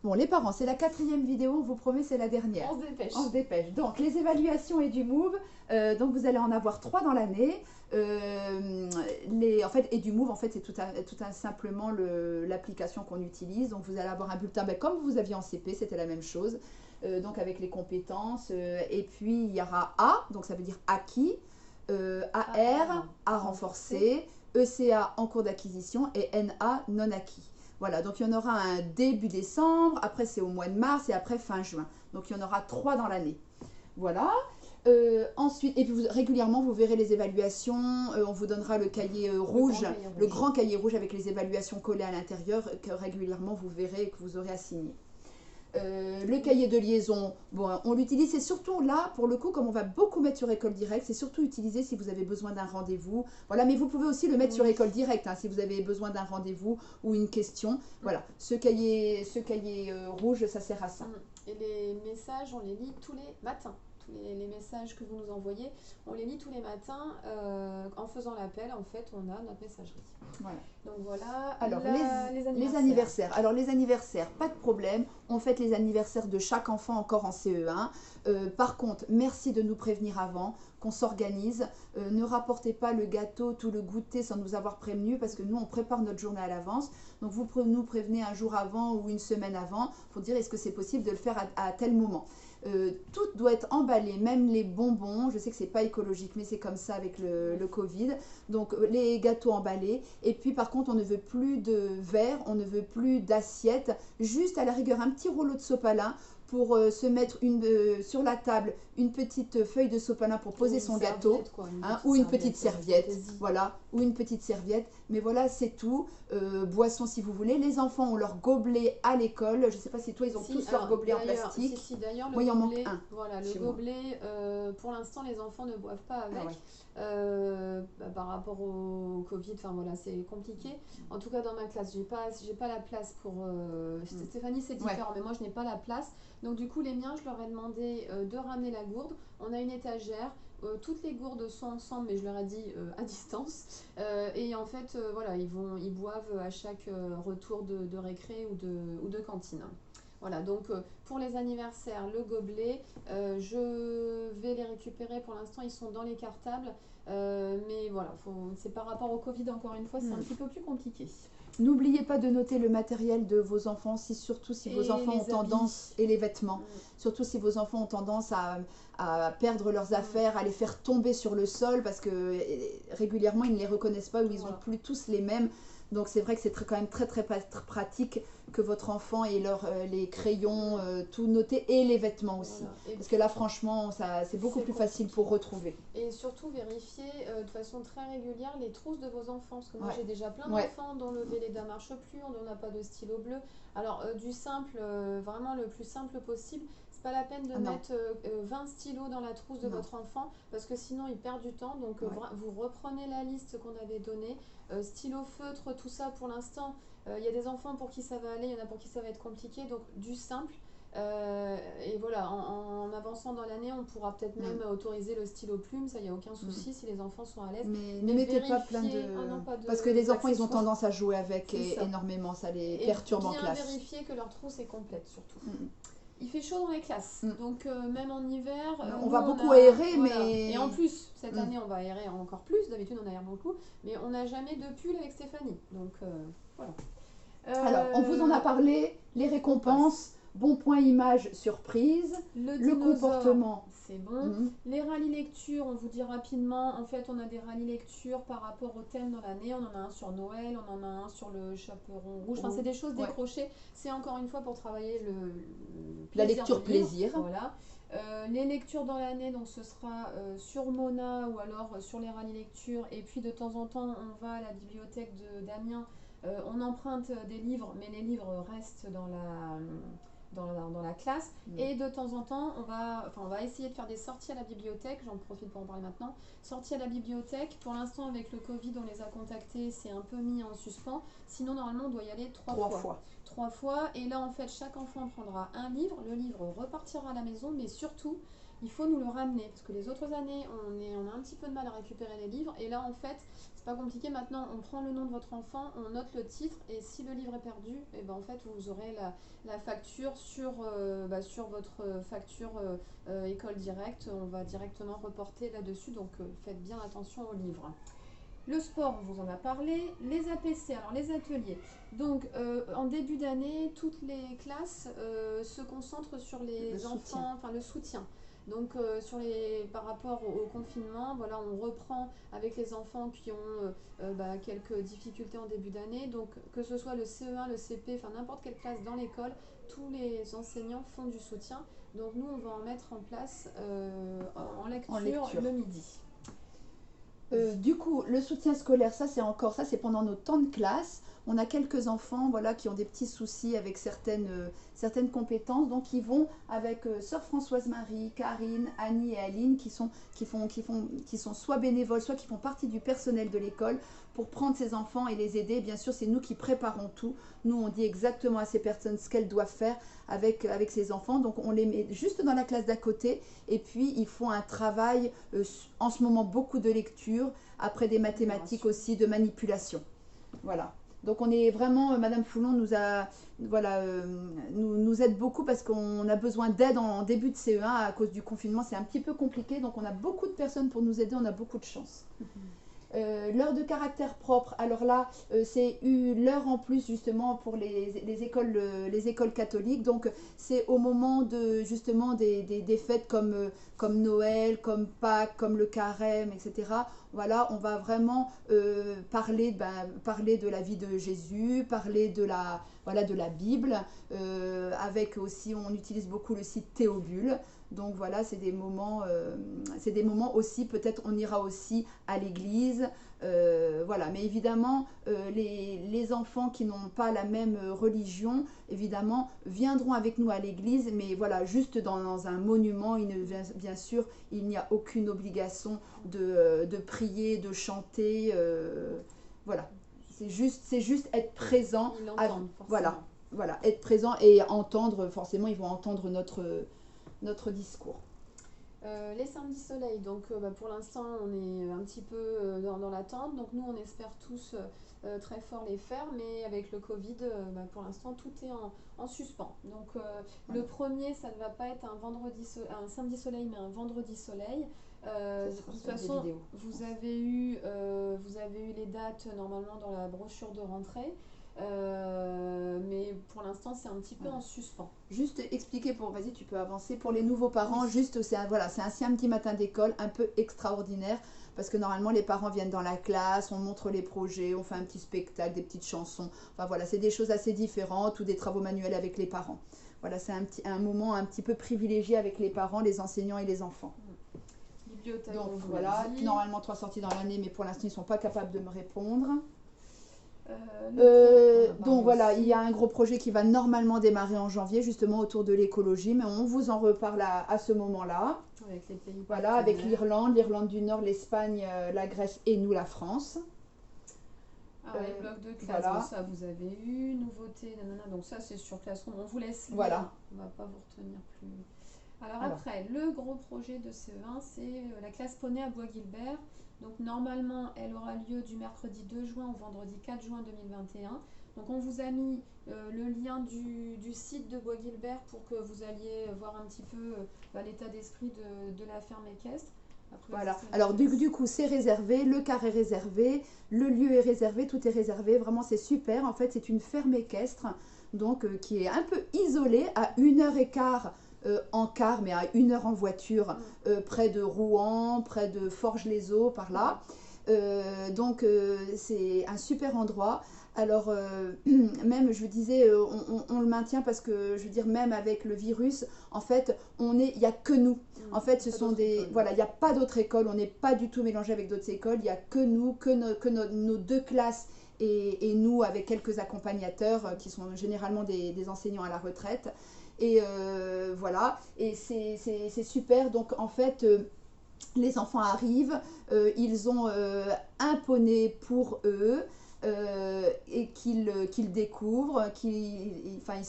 Bon, les parents, c'est la 4e vidéo, on vous promet, c'est la dernière. On se dépêche. On se dépêche. Donc, les évaluations et du Move, donc vous allez en avoir 3 dans l'année. En fait, et du Move, en fait, c'est simplement l'application qu'on utilise. Donc, vous allez avoir un bulletin, ben, comme vous aviez en CP, c'était la même chose. Donc, avec les compétences. Et puis, il y aura A, donc ça veut dire acquis, AR, à renforcer, ECA en cours d'acquisition et NA non acquis. Voilà, donc il y en aura un début décembre, après c'est au mois de mars et après fin juin. Donc il y en aura 3 dans l'année. Voilà. Ensuite, et puis régulièrement, vous verrez les évaluations. On vous donnera le cahier rouge, le grand cahier rouge avec les évaluations collées à l'intérieur, que régulièrement vous verrez et que vous aurez à signer. Le cahier de liaison, bon, on l'utilise, c'est surtout là, pour le coup, comme on va beaucoup mettre sur École Directe, c'est surtout utilisé si vous avez besoin d'un rendez-vous. Voilà, mais vous pouvez aussi le mettre sur École Directe, hein, si vous avez besoin d'un rendez-vous ou une question. Voilà, ce cahier rouge, ça sert à ça. Et les messages, on les lit tous les matins. Tous les messages que vous nous envoyez, on les lit tous les matins. En faisant l'appel, en fait, on a notre messagerie. Voilà. Donc voilà. Alors, les anniversaires. Alors, les anniversaires, pas de problème. On fête les anniversaires de chaque enfant encore en CE1. Par contre, merci de nous prévenir avant, qu'on s'organise. Ne rapportez pas le gâteau, tout le goûter sans nous avoir prévenu, parce que nous, on prépare notre journée à l'avance. Donc, vous nous prévenez un jour avant ou une semaine avant pour dire est-ce que c'est possible de le faire à tel moment. Tout doit être emballé, même les bonbons. Je sais que c'est pas écologique, mais c'est comme ça avec le Covid. Donc les gâteaux emballés. Et puis par contre, on ne veut plus de verre, on ne veut plus d'assiettes. Juste à la rigueur un petit rouleau de sopalin pour se mettre sur la table une petite feuille de sopalin pour poser son gâteau, ou une petite serviette, voilà, ou une petite serviette. Mais voilà, c'est tout. Boisson si vous voulez. Les enfants ont leur gobelet à l'école. Je ne sais pas si toi ils ont tous leur gobelet en plastique. D'ailleurs, moi, il en manque un. Voilà, le gobelet. Pour l'instant, les enfants ne boivent pas avec. Par rapport au Covid, enfin voilà, c'est compliqué. En tout cas, dans ma classe, j'ai pas la place pour. Stéphanie, c'est différent, mais moi, je n'ai pas la place. Donc du coup, les miens, je leur ai demandé de ramener la gourde. On a une étagère. Toutes les gourdes sont ensemble, mais je leur ai dit à distance. Et en fait, voilà, ils boivent à chaque retour de récré ou de cantine. Voilà, donc pour les anniversaires, le gobelet, je vais les récupérer. Pour l'instant, ils sont dans les cartables. Mais voilà, c'est par rapport au Covid, encore une fois, c'est un petit peu plus compliqué. N'oubliez pas de noter le matériel de vos enfants, surtout si vos enfants ont tendance, et les vêtements, surtout si vos enfants ont tendance à perdre leurs affaires, à les faire tomber sur le sol, parce que régulièrement ils ne les reconnaissent pas ou ils n'ont plus tous les mêmes. Donc c'est vrai que c'est quand même très pratique que votre enfant ait les crayons tout noté et les vêtements aussi. Voilà. Parce que là franchement c'est beaucoup plus facile pour retrouver. Et surtout vérifier de façon très régulière les trousses de vos enfants. Parce que moi j'ai déjà plein d'enfants dont le Véleda marche plus, on n'a pas de stylo bleu. Alors du simple, vraiment le plus simple possible. Pas la peine de mettre 20 stylos dans la trousse de votre enfant parce que sinon il perd du temps. Donc vous reprenez la liste qu'on avait donnée, stylo, feutre, tout ça pour l'instant. Il y a des enfants pour qui ça va aller, il y en a pour qui ça va être compliqué. Donc du simple. Et voilà, en avançant dans l'année, on pourra peut-être même autoriser le stylo plume, ça il n'y a aucun souci si les enfants sont à l'aise. Mais ne mettez pas plein parce que les enfants ils ont tendance à jouer avec énormément, ça les perturbe en classe. Et bien vérifier que leur trousse est complète surtout. Il fait chaud dans les classes, donc même en hiver... on va beaucoup aérer, mais... Et en plus, cette année, on va aérer encore plus. D'habitude, on aère beaucoup. Mais on n'a jamais de pull avec Stéphanie. Donc, voilà. Alors, on vous en a parlé. Les récompenses, bon point image, surprise. Le comportement. C'est bon. Les rallyes lecture, on vous dit rapidement. En fait, on a des rallyes lecture par rapport au thème dans l'année. On en a un sur Noël, on en a un sur le chaperon rouge. Enfin, c'est des choses décrochées. C'est encore une fois pour travailler la lecture plaisir. Voilà. Les lectures dans l'année, donc ce sera sur Mona ou alors sur les rallyes lecture. Et puis de temps en temps, on va à la bibliothèque de Damien. On emprunte des livres, mais les livres restent dans la classe. Et de temps en temps, on va essayer de faire des sorties à la bibliothèque. J'en profite pour en parler maintenant. Sorties à la bibliothèque. Pour l'instant, avec le Covid, on les a contactés. C'est un peu mis en suspens. Sinon, normalement, on doit y aller trois fois. Et là, en fait, chaque enfant prendra un livre. Le livre repartira à la maison. Mais surtout, il faut nous le ramener. Parce que les autres années, on a un petit peu de mal à récupérer les livres. Et là, en fait, c'est pas compliqué. Maintenant, on prend le nom de votre enfant, on note le titre. Et si le livre est perdu, et ben, en fait, vous aurez la facture sur votre facture école directe. On va directement reporter là-dessus. Donc, faites bien attention aux livres. Le sport, on vous en a parlé. Les APC, alors les ateliers. Donc, en début d'année, toutes les classes se concentrent sur les enfants, enfin le soutien. Donc, par rapport au confinement, voilà, on reprend avec les enfants qui ont quelques difficultés en début d'année. Donc, que ce soit le CE1, le CP, enfin n'importe quelle classe dans l'école, tous les enseignants font du soutien. Donc, nous, on va en mettre en place en lecture le midi. Du coup, le soutien scolaire, ça c'est pendant nos temps de classe. On a quelques enfants voilà, qui ont des petits soucis avec certaines compétences. Donc, ils vont avec sœur Françoise-Marie, Karine, Annie et Aline qui sont soit bénévoles, soit qui font partie du personnel de l'école pour prendre ces enfants et les aider. Bien sûr, c'est nous qui préparons tout. Nous, on dit exactement à ces personnes ce qu'elles doivent faire avec ces enfants. Donc, on les met juste dans la classe d'à côté. Et puis, ils font un travail, en ce moment, beaucoup de lecture, après des mathématiques aussi, de manipulation. Voilà. Donc, on est vraiment, Madame Foulon nous aide beaucoup parce qu'on a besoin d'aide en début de CE1 à cause du confinement. C'est un petit peu compliqué. Donc, on a beaucoup de personnes pour nous aider. On a beaucoup de chance. L'heure de caractère propre, alors là, c'est l'heure en plus justement pour les écoles catholiques. Donc, c'est au moment justement des fêtes comme Noël, comme Pâques, comme le Carême, etc. Voilà, on va vraiment parler de la vie de Jésus, parler de la Bible, avec aussi, on utilise beaucoup le site Théobule. Donc voilà, c'est des moments aussi, peut-être on ira aussi à l'église, voilà. Mais évidemment, les enfants qui n'ont pas la même religion, évidemment, viendront avec nous à l'église, mais voilà, juste dans un monument, bien sûr, il n'y a aucune obligation de prier, de chanter, voilà. C'est juste être présent, voilà, être présent et entendre, forcément, ils vont entendre notre discours. Les samedis soleil, donc pour l'instant on est un petit peu dans l'attente, donc nous on espère tous très fort les faire, mais avec le Covid pour l'instant tout est en suspens. Donc le premier ça ne va pas être un samedi soleil mais un vendredi soleil. De toute façon vous avez eu les dates normalement dans la brochure de rentrée. Mais pour l'instant c'est un petit peu en suspens. Juste expliquer vas-y tu peux avancer pour les nouveaux parents, juste c'est un samedi matin d'école un peu extraordinaire parce que normalement les parents viennent dans la classe, on montre les projets, on fait un petit spectacle, des petites chansons, enfin voilà, c'est des choses assez différentes ou des travaux manuels avec les parents. Voilà, c'est un moment un petit peu privilégié avec les parents, les enseignants et les enfants. Bibliothèque, donc voilà, normalement 3 sorties dans l'année, mais pour l'instant ils ne sont pas capables de me répondre. Donc voilà, il y a un gros projet qui va normalement démarrer en janvier, justement autour de l'écologie, mais on vous en reparle à ce moment-là. Avec les pays voilà, avec l'Irlande du Nord, l'Espagne, la Grèce et nous, la France. Les blocs de classe, voilà. Ça vous avez eu, nouveauté, nanana, donc ça c'est sur Classroom, on vous laisse lire, voilà. On va pas vous retenir plus. Alors après, le gros projet de CE1, c'est la classe poney à Bois-Guilbert. Donc normalement, elle aura lieu du mercredi 2 juin au vendredi 4 juin 2021. Donc on vous a mis le lien du site de Bois-Guilbert pour que vous alliez voir un petit peu l'état d'esprit de la ferme équestre. Après, voilà, alors du coup c'est réservé, le car est réservé, le lieu est réservé, tout est réservé, vraiment c'est super. En fait c'est une ferme équestre donc, qui est un peu isolée à 1h15 en car, mais à 1h en voiture, près de Rouen, près de Forges-les-Eaux, par là. Donc, c'est un super endroit. Alors, même, je vous disais, on le maintient parce que, je veux dire, même avec le virus, en fait, il n'y a que nous. En fait, ce sont des... Voilà, il n'y a pas d'autres écoles, on n'est pas du tout mélangé avec d'autres écoles. Il n'y a que nous, nos 2 classes et nous, avec quelques accompagnateurs qui sont généralement des enseignants à la retraite. Et voilà, et c'est super. Donc en fait, les enfants arrivent, ils ont un poney pour eux, et qu'ils découvrent, enfin, ils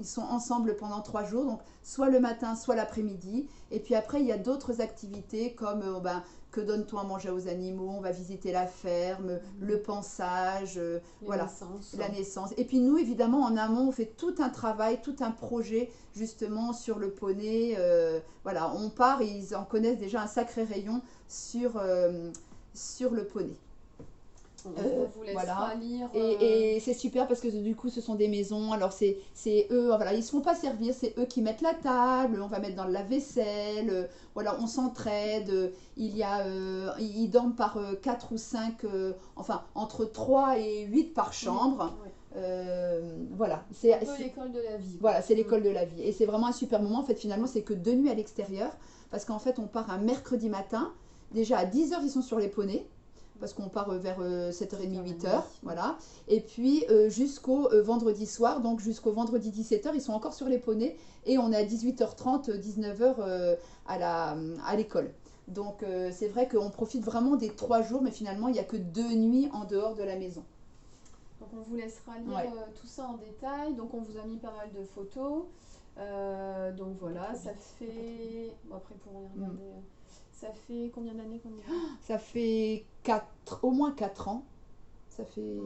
sont ensemble pendant 3 jours, donc soit le matin, soit l'après-midi. Et puis après, il y a d'autres activités comme que donne-t-on à manger aux animaux, on va visiter la ferme, le pansage, voilà, la naissance. Et puis nous, évidemment, en amont, on fait tout un travail, tout un projet justement sur le poney. Voilà, on part et ils en connaissent déjà un sacré rayon sur le poney. On vous laissera lire. Et c'est super parce que du coup, ce sont des maisons. Alors, c'est eux, voilà, ils ne se font pas servir, c'est eux qui mettent la table, on va mettre dans le lave-vaisselle, voilà, on s'entraide. Ils dorment par 4 ou 5, enfin, entre 3 et 8 par chambre. Oui. Voilà. C'est un peu l'école de la vie. Voilà, c'est l'école de la vie. Et c'est vraiment un super moment. En fait, finalement, c'est que 2 nuits à l'extérieur parce qu'en fait, on part un mercredi matin. Déjà, à 10h, ils sont sur les poneys. Parce qu'on part vers 7h30, 8h, voilà. Et puis jusqu'au vendredi soir, donc jusqu'au vendredi 17h, ils sont encore sur les poneys et on est à 18h30, 19h à l'école. Donc c'est vrai qu'on profite vraiment des 3 jours, mais finalement il n'y a que 2 nuits en dehors de la maison. Donc on vous laissera lire tout ça en détail. Donc on vous a mis pas mal de photos. Donc voilà, ça fait... Bon, après pour regarder... Ça fait combien d'années qu'on y va? Ça fait au moins 4 ans. Ça fait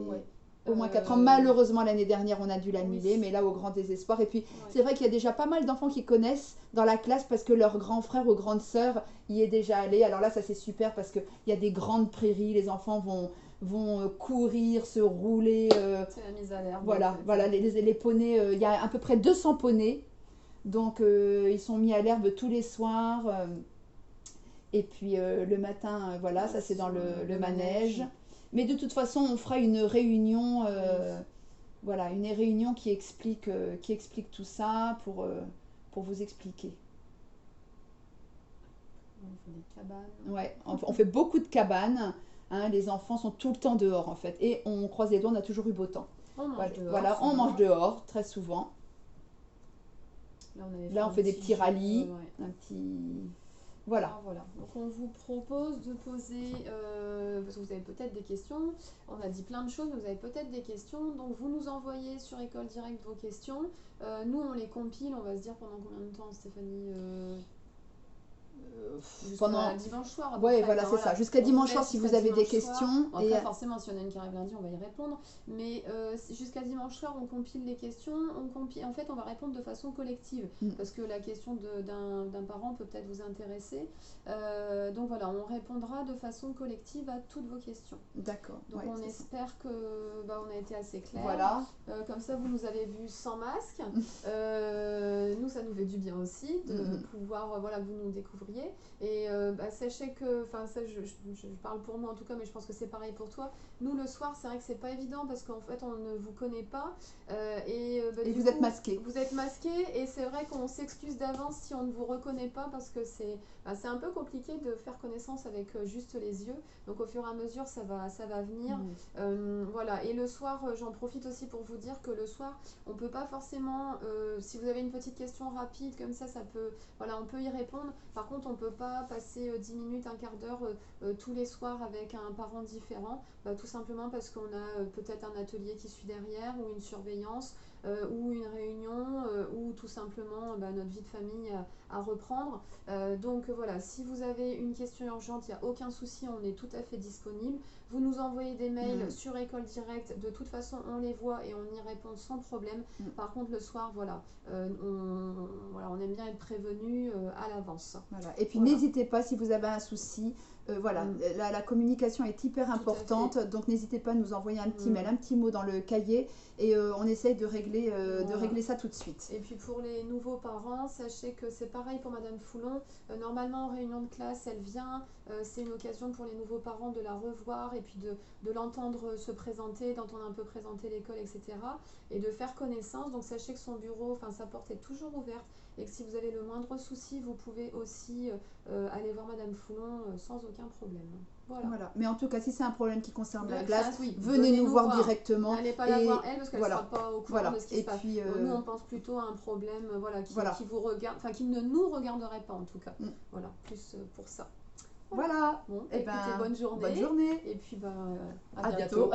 au moins 4 ans. Malheureusement, l'année dernière, on a dû l'annuler, mais là, au grand désespoir. Et puis, c'est vrai qu'il y a déjà pas mal d'enfants qui connaissent dans la classe parce que leur grand frère ou grande sœur y est déjà allé. Alors là, ça, c'est super parce qu'il y a des grandes prairies. Les enfants vont courir, se rouler. C'est la mise à l'herbe. Voilà, les poneys. Il y a à peu près 200 poneys. Donc, ils sont mis à l'herbe tous les soirs. Et puis le matin, voilà, ça c'est dans le manège. Mais de toute façon, on fera une réunion, voilà, une réunion qui explique tout ça pour vous expliquer. On fait des cabanes. Ouais, on fait beaucoup de cabanes. Hein, les enfants sont tout le temps dehors en fait. Et on croise les doigts, on a toujours eu beau temps. On mange dehors. Voilà, on mange dehors très souvent. Là, on fait des petits rallyes. Un petit... Voilà. Donc on vous propose de poser, parce que vous avez peut-être des questions, on a dit plein de choses, mais vous avez peut-être des questions, donc vous nous envoyez sur École Directe vos questions, nous on les compile, on va se dire pendant combien de temps Stéphanie pendant dimanche soir. Oui, voilà, c'est ça. Jusqu'à dimanche soir, si vous avez des questions. Après, forcément, si on a une qui arrive lundi, on va y répondre. Mais jusqu'à dimanche soir, on compile les questions. En fait, on va répondre de façon collective. Parce que la question d'un parent peut peut-être vous intéresser. Donc voilà, on répondra de façon collective à toutes vos questions. D'accord. Donc on espère que on a été assez clair. Voilà. Comme ça, vous nous avez vus sans masque. Nous, ça nous fait du bien aussi de pouvoir, voilà, vous nous découvriez. Et sachez que, enfin ça je parle pour moi en tout cas, mais je pense que c'est pareil pour toi. Nous le soir, c'est vrai que c'est pas évident parce qu'en fait on ne vous connaît pas et vous êtes masqué. Vous êtes masqué et c'est vrai qu'on s'excuse d'avance si on ne vous reconnaît pas parce que c'est un peu compliqué de faire connaissance avec juste les yeux. Donc au fur et à mesure ça va venir. Voilà. Et le soir, j'en profite aussi pour vous dire que le soir, on peut pas forcément, si vous avez une petite question rapide comme ça peut, voilà, on peut y répondre. Par contre, on peut pas passer 10 minutes, un quart d'heure tous les soirs avec un parent différent, tout simplement parce qu'on a peut-être un atelier qui suit derrière ou une surveillance ou une réunion ou tout simplement notre vie de famille à reprendre. Donc voilà, si vous avez une question urgente, il n'y a aucun souci, on est tout à fait disponible. Vous nous envoyez des mails sur École Directe, de toute façon on les voit et on y répond sans problème. Par contre le soir, voilà, on aime bien être prévenu à l'avance. Voilà. Et puis n'hésitez pas si vous avez un souci. Voilà, la communication est hyper importante, donc n'hésitez pas à nous envoyer un petit mail, un petit mot dans le cahier et on essaye de régler ça tout de suite. Et puis pour les nouveaux parents, sachez que c'est pareil pour Madame Foulon. Normalement en réunion de classe, elle vient, c'est une occasion pour les nouveaux parents de la revoir et puis de l'entendre se présenter, d'entendre un peu présenter l'école, etc. et de faire connaissance. Donc sachez que son bureau, sa porte est toujours ouverte. Et que si vous avez le moindre souci, vous pouvez aussi aller voir Madame Foulon sans aucun problème. Voilà. Mais en tout cas, si c'est un problème qui concerne la classe, venez nous voir directement. N'allez pas la voir elle parce qu'elle ne sera pas au courant de ce qui se passe. Nous, on pense plutôt à un problème qui vous regarde, qui ne nous regarderait pas en tout cas. Voilà, plus pour ça. Voilà. Bon, Et écoutez, bonne journée. bonne journée. Et puis, À bientôt.